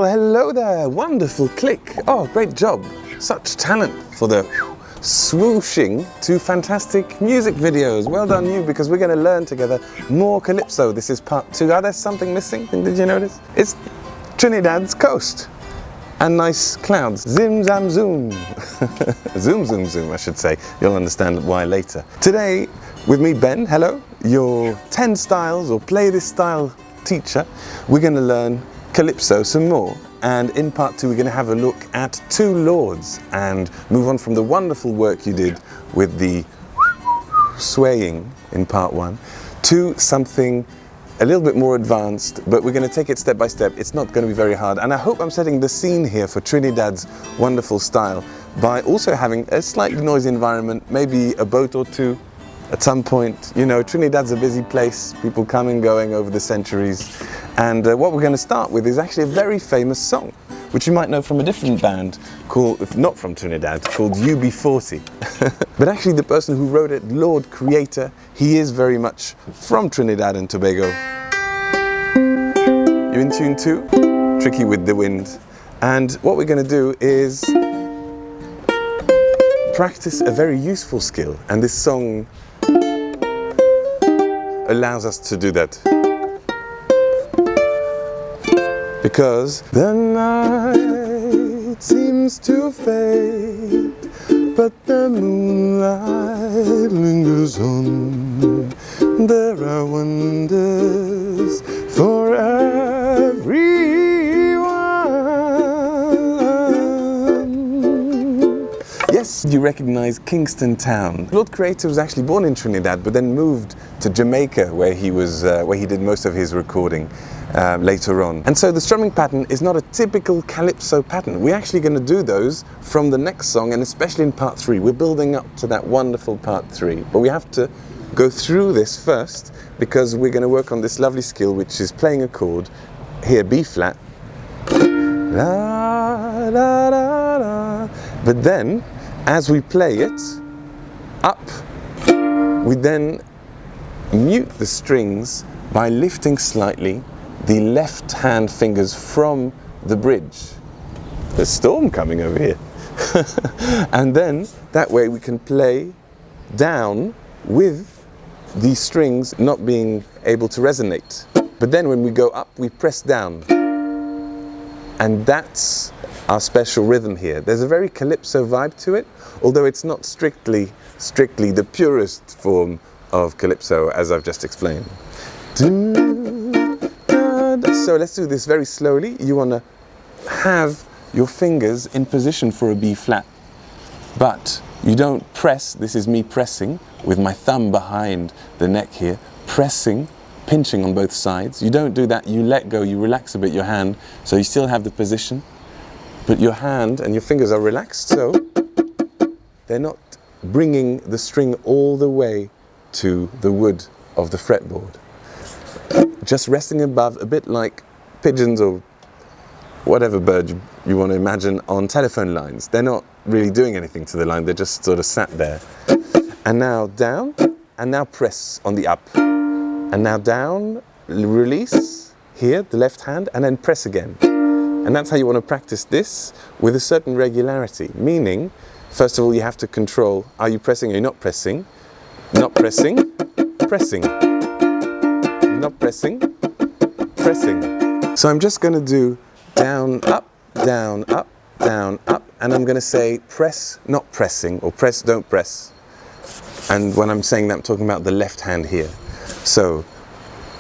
hello there, wonderful click. Oh, great job. Such talent for the swooshing to fantastic music videos. Well done you, because we're going to learn together more calypso. This is part 2. Are there something missing? Did you notice? It's Trinidad's coast and nice clouds. Zim zam zoom. Zoom zoom zoom, I should say. You'll understand why later. Today with me, Ben, hello, your 10 styles or play this style teacher. We're going to learn calypso some more, and in part 2 we're going to have a look at 2 lords and move on from the wonderful work you did with the swaying in part 1 to something a little bit more advanced, but we're going to take it step by step. It's not going to be very hard, and I hope I'm setting the scene here for Trinidad's wonderful style by also having a slightly noisy environment, maybe a boat or two at some point. You know, Trinidad's a busy place, people come and going over the centuries, and what we're going to start with is actually a very famous song, which you might know from a different band called, if not from Trinidad, called UB40. But actually the person who wrote it, Lord Creator, he is very much from Trinidad and Tobago. You in tune too? Tricky with the wind. And what we're going to do is practice a very useful skill, and this song allows us to do that. Because the night seems to fade, but the moonlight lingers on. There are wonders for everyone. Yes, you recognize Kingston Town. Lord Creator was actually born in Trinidad, but then moved to Jamaica, where he did most of his recording. Later on. And so the strumming pattern is not a typical calypso pattern. We're actually going to do those from the next song, and especially in part 3. We're building up to that wonderful part 3. But we have to go through this first, because we're going to work on this lovely skill, which is playing a chord, here B flat, la, la, la, la. But then, as we play it up, we then mute the strings by lifting slightly the left hand fingers from the bridge. There's a storm coming over here. And then that way we can play down with the strings not being able to resonate. But then when we go up, we press down. And that's our special rhythm here. There's a very calypso vibe to it, although it's not strictly the purest form of calypso, as I've just explained. So let's do this very slowly. You want to have your fingers in position for a B flat, but you don't press. This is me pressing with my thumb behind the neck here, pressing, pinching on both sides. You don't do that. You let go, you relax a bit your hand, so you still have the position, but your hand and your fingers are relaxed, so they're not bringing the string all the way to the wood of the fretboard. Just resting above, a bit like pigeons or whatever bird you want to imagine on telephone lines. They're not really doing anything to the line, they're just sort of sat there. And now down, and now press on the up. And now down, release, here, the left hand, and then press again. And that's how you want to practice this with a certain regularity. Meaning, first of all, you have to control, are you pressing, are you not pressing? Not pressing, pressing. Not pressing, pressing. So I'm just going to do down, up, down, up, down, up, and I'm going to say press, not pressing, or press, don't press. And when I'm saying that, I'm talking about the left hand here. So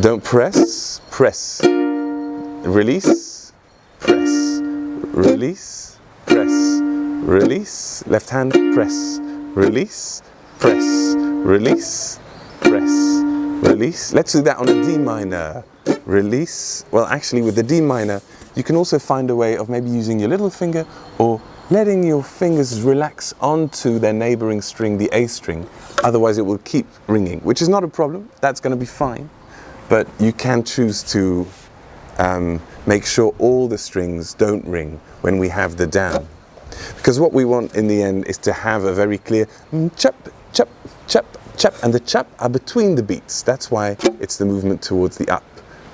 don't press, press, release, press, release, press, release, left hand, press, release, press, release, press, release. Let's do that on a D minor. Release. Well, actually with the D minor, you can also find a way of maybe using your little finger or letting your fingers relax onto their neighboring string, the A string. Otherwise it will keep ringing, which is not a problem. That's going to be fine. But you can choose to make sure all the strings don't ring when we have the down. Because what we want in the end is to have a very clear chop, chop, chop, chop, and the chop are between the beats. That's why it's the movement towards the up.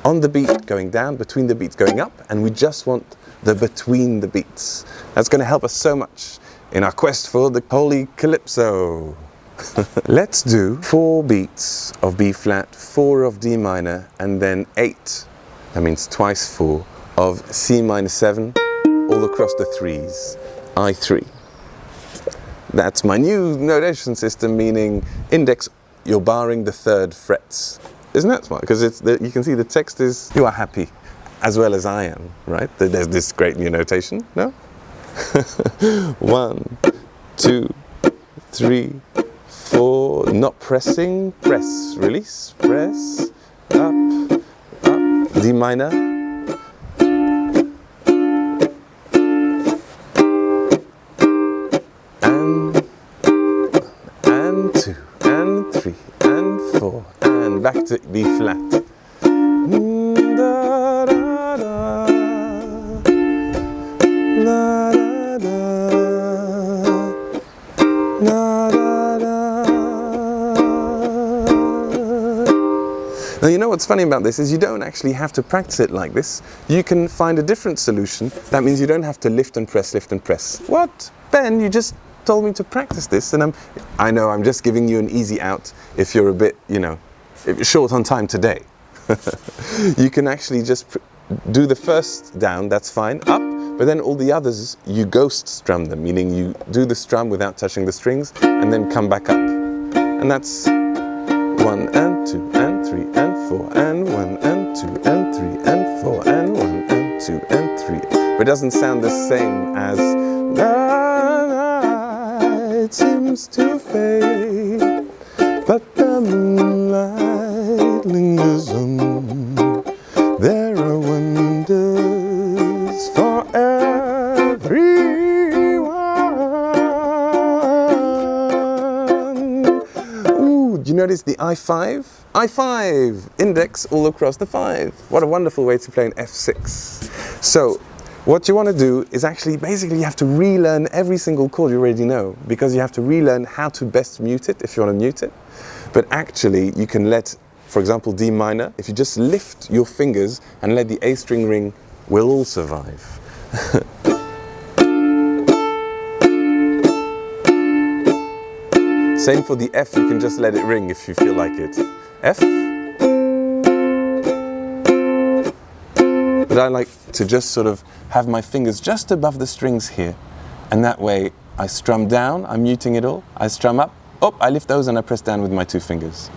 on the beat going down, between the beats going up, and we just want the between the beats. That's going to help us so much in our quest for the holy calypso. Let's do 4 beats of B flat, 4 of D minor, and then 8, that means twice 4, of C minor 7, all across the 3s, I3. That's my new notation system, meaning index, you're barring the 3rd frets. Isn't that smart? Because you can see the text is, you are happy, as well as I am, right? There's this great new notation, no? 1, 2, 3, 4, not pressing, press, release, press, up, D minor, and 2, and 3, and 4, and back to B flat. Da, da, da, da, da, da, da, da. Now you know what's funny about this is you don't actually have to practice it like this. You can find a different solution. That means you don't have to lift and press, lift and press. What? Ben, you just told me to practice this, and I know I'm just giving you an easy out if you're a bit, short on time today. You can actually just do the first down, that's fine, up, but then all the others, you ghost strum them, meaning you do the strum without touching the strings, and then come back up. And that's 1 and 2 and 3 and 4 and 1 and 2 and 3 and 4 and 1 and 2 and 3. But it doesn't sound the same as it seems to fade, but the moonlight lingers on. There are wonders for everyone. Ooh, do you notice the I5? I5, index all across the 5. What a wonderful way to play an F6. So, what you want to do is actually, basically you have to relearn every single chord you already know, because you have to relearn how to best mute it if you want to mute it. But actually you can let, for example, D minor, if you just lift your fingers and let the A string ring, will all survive. Same for the F, you can just let it ring if you feel like it. F. But I like to just sort of have my fingers just above the strings here, and that way I strum down, I'm muting it all, I strum up, I lift those and I press down with my 2 fingers.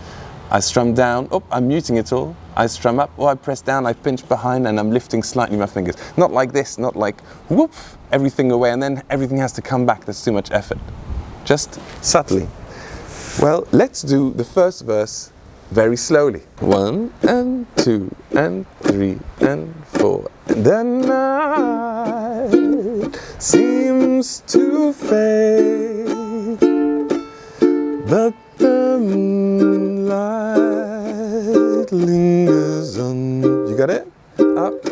I strum down, I'm muting it all, I strum up, I press down, I pinch behind and I'm lifting slightly my fingers. Not like this, not like whoop, everything away and then everything has to come back, there's too much effort. Just subtly. Well, let's do the first verse very slowly. 1 and 2 and 3 and 4. The night seems to fade, but the moonlight lingers on. You got it? Up.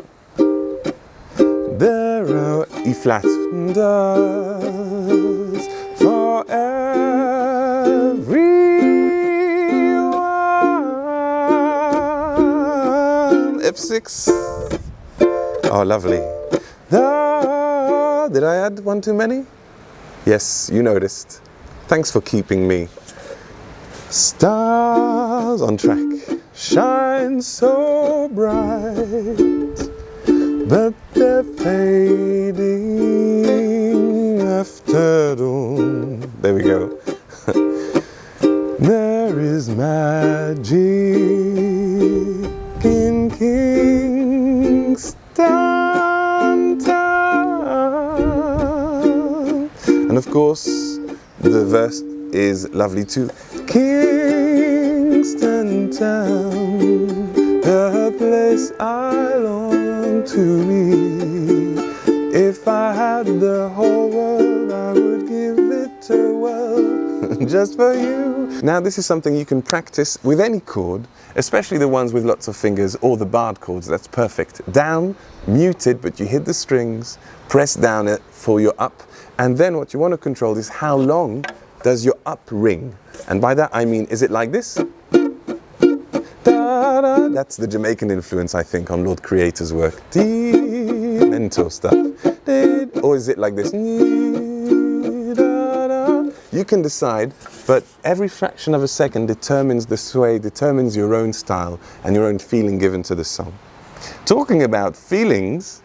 There are E flat does for everyone. F6. Oh, lovely. Did I add one too many? Yes, you noticed. Thanks for keeping me. Stars on track shine so bright, but they're fading after dawn. There we go. There is magic in Kingston Town. And of course, the verse is lovely too. Kingston Town, the place I long to be. If I had the whole world, I would give it a whirl just for you. Now this is something you can practice with any chord, especially the ones with lots of fingers or the barred chords. That's perfect. Down, muted, but you hit the strings, press down it for your up, and then what you want to control is how long does your up ring. And by that I mean, is it like this? Da, da, That's the Jamaican influence, I think, on Lord Creator's work. Mental stuff. Or is it like this? You can decide, but every fraction of a second determines the sway, determines your own style and your own feeling given to the song. Talking about feelings,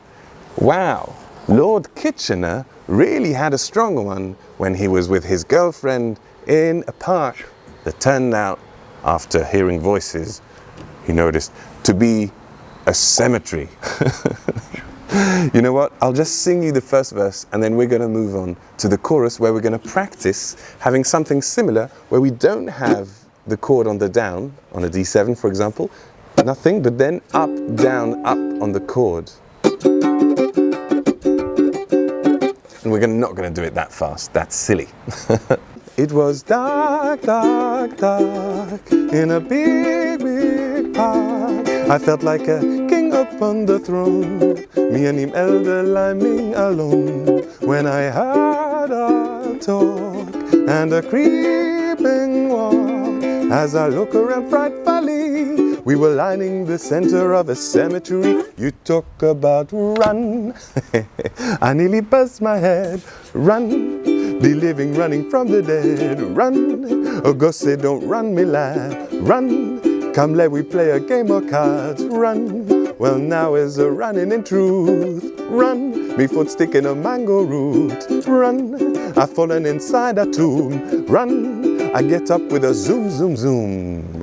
wow, Lord Kitchener really had a strong one when he was with his girlfriend in a park that turned out, after hearing voices, he noticed, to be a cemetery. You know what? I'll just sing you the first verse and then we're going to move on to the chorus where we're going to practice having something similar where we don't have the chord on the down, on a D7 for example, nothing, but then up, down, up on the chord. And we're not going to do it that fast, that's silly. It was dark, dark, dark, in a big, big park. I felt like a king upon the throne, me and him elder liming alone. When I heard a talk and a creeping walk, as I look around frightfully, we were lining the center of a cemetery. You talk about run, I nearly bust my head. Run, the living running from the dead. Run, oh God say don't run me lad. Run, come let we play a game of cards. Run, well now is a running in truth. Run, me foot stick in a mango root. Run, I've fallen inside a tomb. Run, I get up with a zoom, zoom, zoom.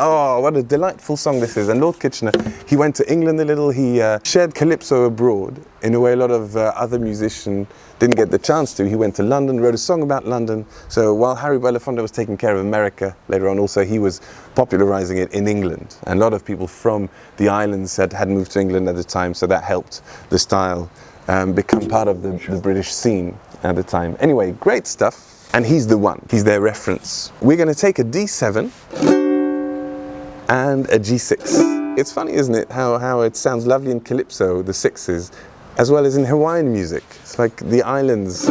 Oh, what a delightful song this is. And Lord Kitchener, he went to England a little, he shared calypso abroad in a way a lot of other musicians didn't get the chance to. He went to London, wrote a song about London. So while Harry Belafonte was taking care of America later on, also he was popularizing it in England. And a lot of people from the islands had moved to England at the time, so that helped the style become part of the British scene at the time. Anyway, great stuff. And he's the one, he's their reference. We're going to take a D7 and a G6. It's funny, isn't it, how it sounds lovely in calypso, the sixes, as well as in Hawaiian music. It's like the islands,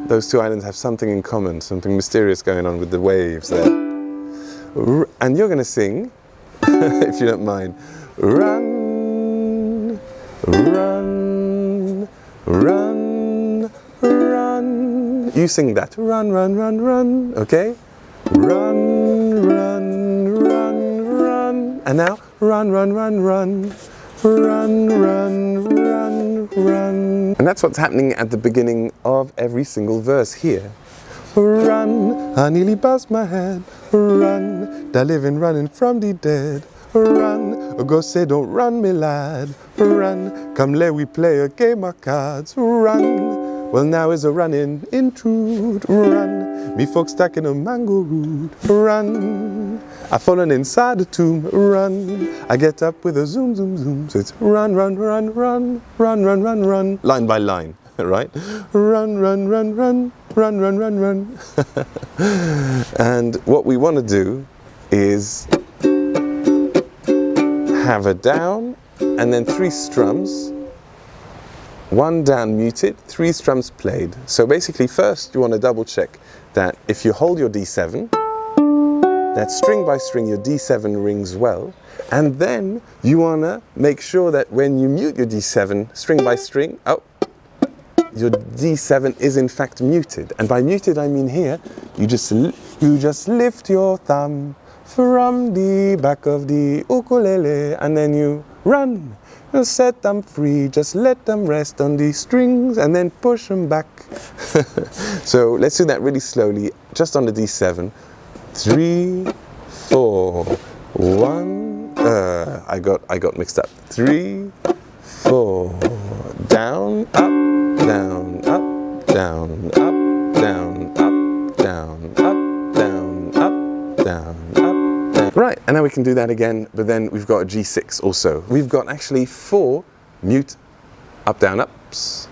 those two islands have something in common, something mysterious going on with the waves there. And you're going to sing, if you don't mind, run, run, run, run. You sing that, run, run, run, run, okay? Run, run, run, run. And now, run, run, run, run. Run, run, run, run. And that's what's happening at the beginning of every single verse here. Run, I nearly bust my head. Run, the living running from the dead. Run, oh God say don't run me lad. Run, come let we play a game of cards. Run, well now is a running intrude. Run, me folks stuck in a mango root. Run, I've fallen inside the tomb. Run, I get up with a zoom, zoom, zoom. So it's run, run, run, run, run, run, run, run. Line by line, right? Run, run, run, run, run, run, run, run. And what we want to do is have a down and then 3 strums. 1 down muted, 3 strums played. So basically first you want to double check that if you hold your D7, that string by string your D7 rings well, and then you want to make sure that when you mute your D7 string by string, your D7 is in fact muted. And by muted I mean here, you just lift your thumb from the back of the ukulele and then you run. Set them free, just let them rest on these strings and then push them back. So let's do that really slowly, just on the D7. 3, 4, 1, I got mixed up. 3, 4, down, up, down, up, down, up, down, up, down, up, down, up, down, up, down. Right, and now we can do that again, but then we've got a G6 also. We've got actually 4 mute up, down, ups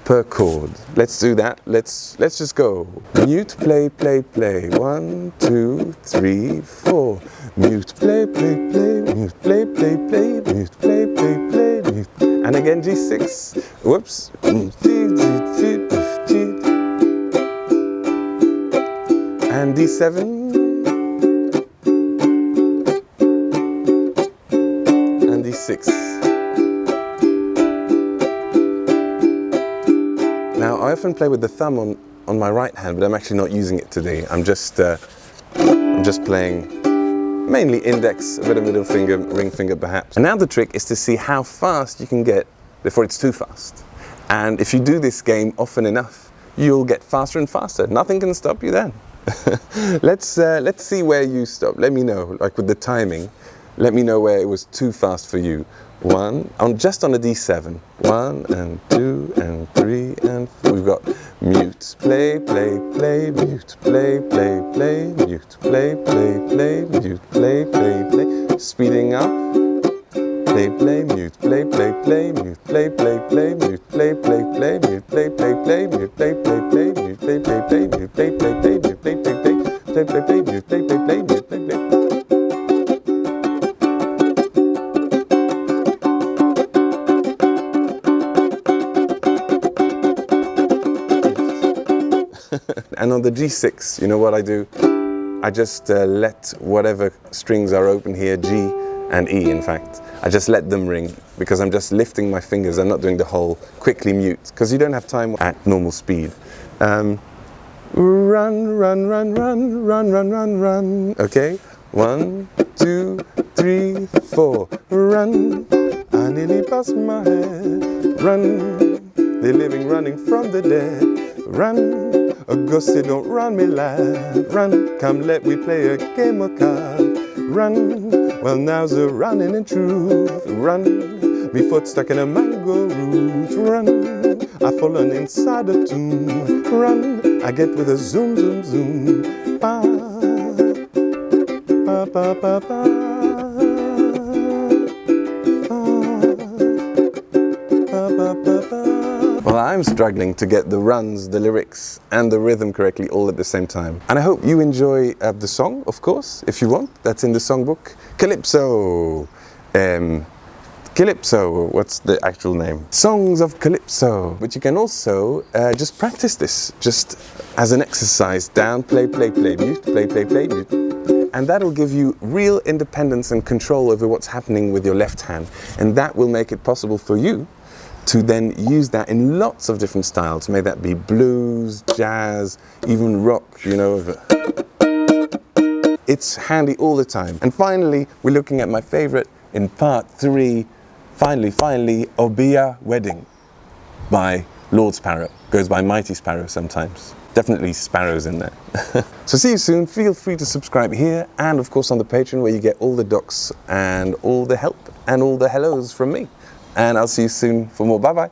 per chord. Let's do that. Let's just go. Mute, play, play, play. 1, 2, 3, 4. Mute, play, play, play. Mute, play, play, play. Mute, play, play, play. Mute. And again G6. Whoops. And D7. G6. Now, I often play with the thumb on my right hand, but I'm actually not using it today. I'm just playing mainly index, a bit of middle finger, ring finger perhaps. And now the trick is to see how fast you can get before it's too fast. And if you do this game often enough, you'll get faster and faster. Nothing can stop you then. Let's see where you stop. Let me know, like with the timing, let me know where it was too fast for you. Just on a D7. 1 and 2 and 3 and 4. We've got mute, play, play, play, mute, play, play, play, mute, play, play, play, mute, play, play, play. Speeding up. Play, play, mute, play, play, play, mute, play, play, play, mute, play, play, play, mute, play, play, play, mute, play, play, play, mute, play, play, play, mute, play, play, play, mute, play, play, play, play, play, play, mute, play, play, play, mute, play, play. And on the G6, you know what I do? I just let whatever strings are open here, G and E in fact, I just let them ring because I'm just lifting my fingers. I'm not doing the whole quickly mute because you don't have time at normal speed. Run, run, run, run, run, run, run, run. Okay, 1, 2, 3, 4. Run, I nearly bust my head. Run, they're living running from the dead. Run, a ghost say don't run me lad. Run, come let we play a game of cards. Run, well now's a running in truth. Run, me foot stuck in a mango root. Run, I fallen inside a tomb. Run, I get with a zoom, zoom, zoom. Pa, pa, pa, pa, pa. Well, I'm struggling to get the runs, the lyrics, and the rhythm correctly all at the same time. And I hope you enjoy the song, of course, if you want. That's in the songbook. Calypso. Calypso, what's the actual name? Songs of Calypso. But you can also just practice this, just as an exercise. Down, play, play, play, mute, play, play, play, mute. And that'll give you real independence and control over what's happening with your left hand. And that will make it possible for you to then use that in lots of different styles. May that be blues, jazz, even rock, you know. It's handy all the time. And finally, we're looking at my favorite in part 3, finally, Obia Wedding by Lord Sparrow. Goes by Mighty Sparrow sometimes. Definitely sparrows in there. So see you soon. Feel free to subscribe here and of course on the Patreon where you get all the docs and all the help and all the hellos from me. And I'll see you soon for more. Bye bye.